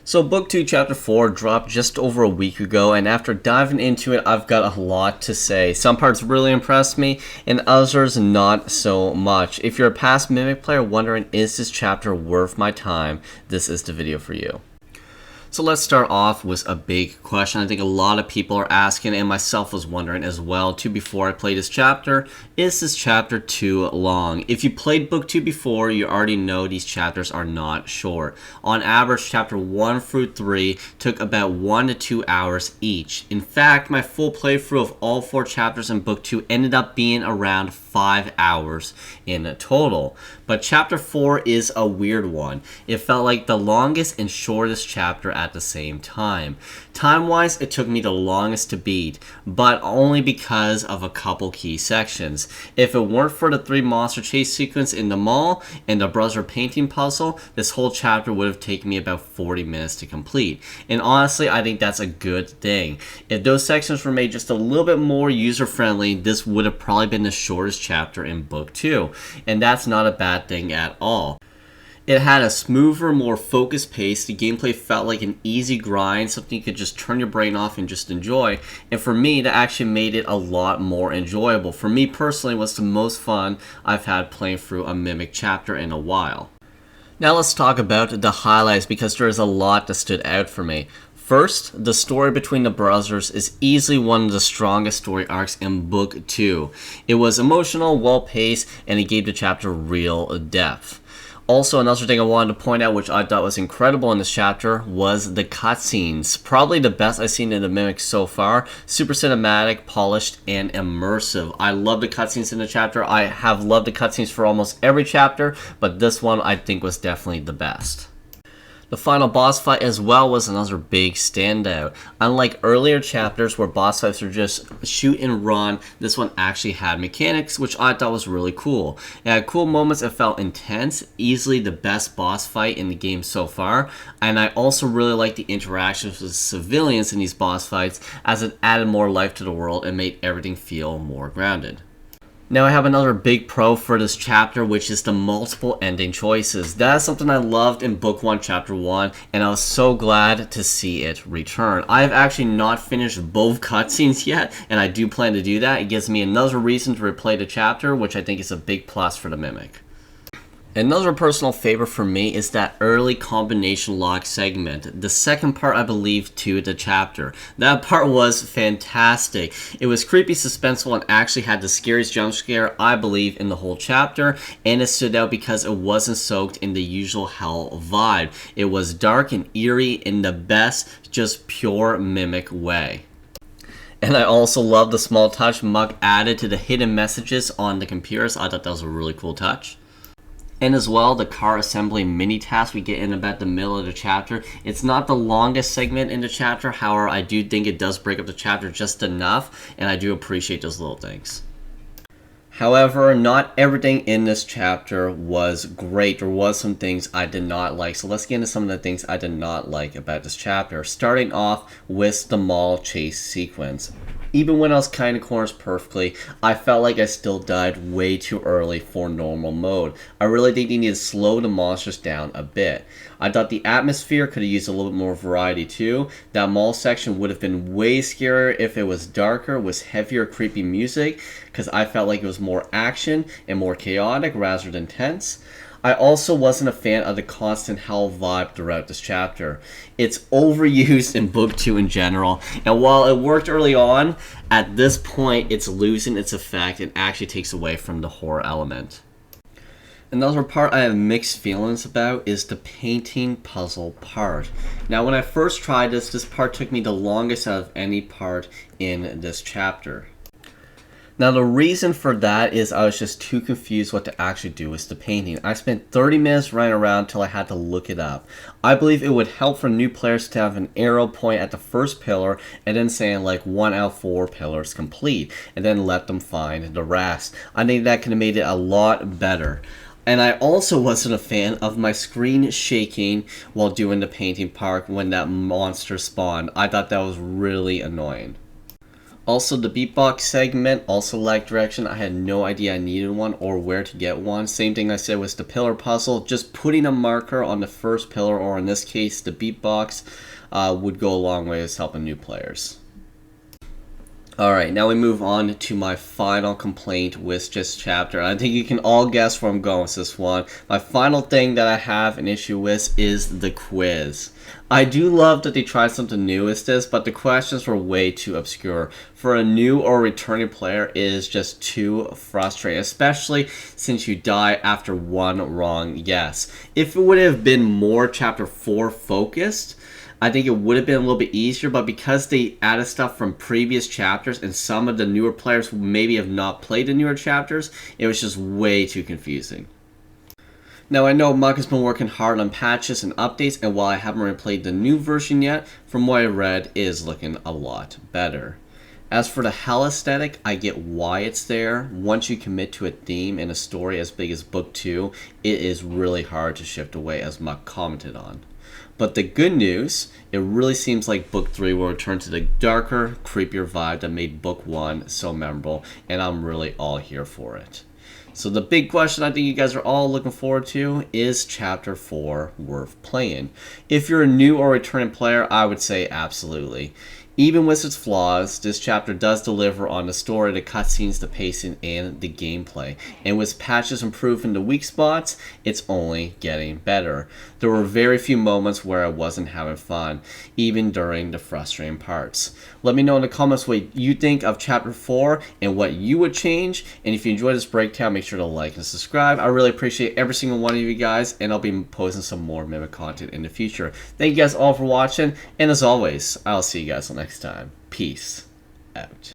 So Book 2 Chapter 4 dropped just over a week ago, and after diving into it, I've got a lot to say. Some parts really impressed me, and others not so much. If you're a past Mimic player wondering, is this chapter worth my time, this is the video for you. So let's start off with a big question I think a lot of people are asking, and myself was wondering as well too before I played this chapter. Is this chapter too long? If you played Book 2 before, you already know these chapters are not short. On average, chapter 1 through 3 took about 1 to 2 hours each. In fact, my full playthrough of all 4 chapters in Book 2 ended up being around 5 hours in total. But chapter 4 is a weird one. It felt like the longest and shortest chapter at the same time. Time-wise, it took me the longest to beat, but only because of a couple key sections. If it weren't for the 3 monster chase sequence in the mall and the brother painting puzzle, this whole chapter would have taken me about 40 minutes to complete. And honestly, I think that's a good thing. If those sections were made just a little bit more user-friendly, this would have probably been the shortest chapter in Book 2, and that's not a bad thing at all. It had a smoother, more focused pace. The gameplay felt like an easy grind, something you could just turn your brain off and just enjoy. And for me, that actually made it a lot more enjoyable. For me personally, it was the most fun I've had playing through a Mimic chapter in a while. Now let's talk about the highlights, because there is a lot that stood out for me. First, the story between the brothers is easily one of the strongest story arcs in Book 2. It was emotional, well-paced, and it gave the chapter real depth. Also, another thing I wanted to point out, which I thought was incredible in this chapter, was the cutscenes. Probably the best I've seen in the Mimic so far. Super cinematic, polished, and immersive. I love the cutscenes in the chapter. I have loved the cutscenes for almost every chapter, but this one I think was definitely the best. The final boss fight as well was another big standout. Unlike earlier chapters where boss fights were just shoot and run, this one actually had mechanics, which I thought was really cool. It had cool moments, it felt intense, easily the best boss fight in the game so far, and I also really liked the interactions with civilians in these boss fights, as it added more life to the world and made everything feel more grounded. Now I have another big pro for this chapter, which is the multiple ending choices. That is something I loved in Book 1 Chapter 1, and I was so glad to see it return. I have actually not finished both cutscenes yet, and I do plan to do that. It gives me another reason to replay the chapter, which I think is a big plus for the Mimic. Another personal favorite for me is that early combination lock segment, the second part I believe to the chapter. That part was fantastic. It was creepy, suspenseful, and actually had the scariest jump scare I believe in the whole chapter, and it stood out because it wasn't soaked in the usual hell vibe. It was dark and eerie in the best, just pure Mimic way. And I also love the small touch Muck added to the hidden messages on the computers. I thought that was a really cool touch. And as well, the car assembly mini task we get in about the middle of the chapter. It's not the longest segment in the chapter, however, I do think it does break up the chapter just enough, and I do appreciate those little things. However, not everything in this chapter was great. There was some things I did not like. So let's get into some of the things I did not like about this chapter. Starting off with the mall chase sequence. Even when I was kind of corners perfectly, I felt like I still died way too early for normal mode. I really think they need to slow the monsters down a bit. I thought the atmosphere could have used a little bit more variety too. That mall section would have been way scarier if it was darker, with heavier creepy music, because I felt like it was more action and more chaotic rather than tense. I also wasn't a fan of the constant hell vibe throughout this chapter. It's overused in Book 2 in general, and while it worked early on, at this point it's losing its effect and actually takes away from the horror element. Another part I have mixed feelings about is the painting puzzle part. Now when I first tried this part took me the longest out of any part in this chapter. Now the reason for that is I was just too confused what to actually do with the painting. I spent 30 minutes running around till I had to look it up. I believe it would help for new players to have an arrow point at the first pillar and then saying like 1 out of 4 pillars complete, and then let them find the rest. I think that could have made it a lot better. And I also wasn't a fan of my screen shaking while doing the painting part when that monster spawned. I thought that was really annoying. Also, the beatbox segment also lacked direction. I had no idea I needed one or where to get one. Same thing I said was the pillar puzzle. Just putting a marker on the first pillar, or in this case, the beatbox, would go a long way as helping new players. Alright, now we move on to my final complaint with this chapter. I think you can all guess where I'm going with this one. My final thing that I have an issue with is the quiz. I do love that they tried something new with this, but the questions were way too obscure. For a new or returning player, it is just too frustrating, especially since you die after one wrong guess. If it would have been more Chapter 4 focused, I think it would have been a little bit easier, but because they added stuff from previous chapters and some of the newer players who maybe have not played the newer chapters, it was just way too confusing. Now I know Muck has been working hard on patches and updates, and while I haven't really played the new version yet, from what I read, it is looking a lot better. As for the hell aesthetic, I get why it's there. Once you commit to a theme and a story as big as Book 2, it is really hard to shift away, as Muck commented on. But the good news, it really seems like Book 3 will return to the darker, creepier vibe that made Book 1 so memorable, and I'm really all here for it. So the big question I think you guys are all looking forward to is Chapter 4 worth playing? If you're a new or returning player, I would say absolutely. Even with its flaws, this chapter does deliver on the story, the cutscenes, the pacing, and the gameplay. And with patches improving the weak spots, it's only getting better. There were very few moments where I wasn't having fun, even during the frustrating parts. Let me know in the comments what you think of Chapter 4 and what you would change. And if you enjoyed this breakdown, make sure to like and subscribe. I really appreciate every single one of you guys, and I'll be posting some more Mimic content in the future. Thank you guys all for watching, and as always, I'll see you guys next time. Peace out.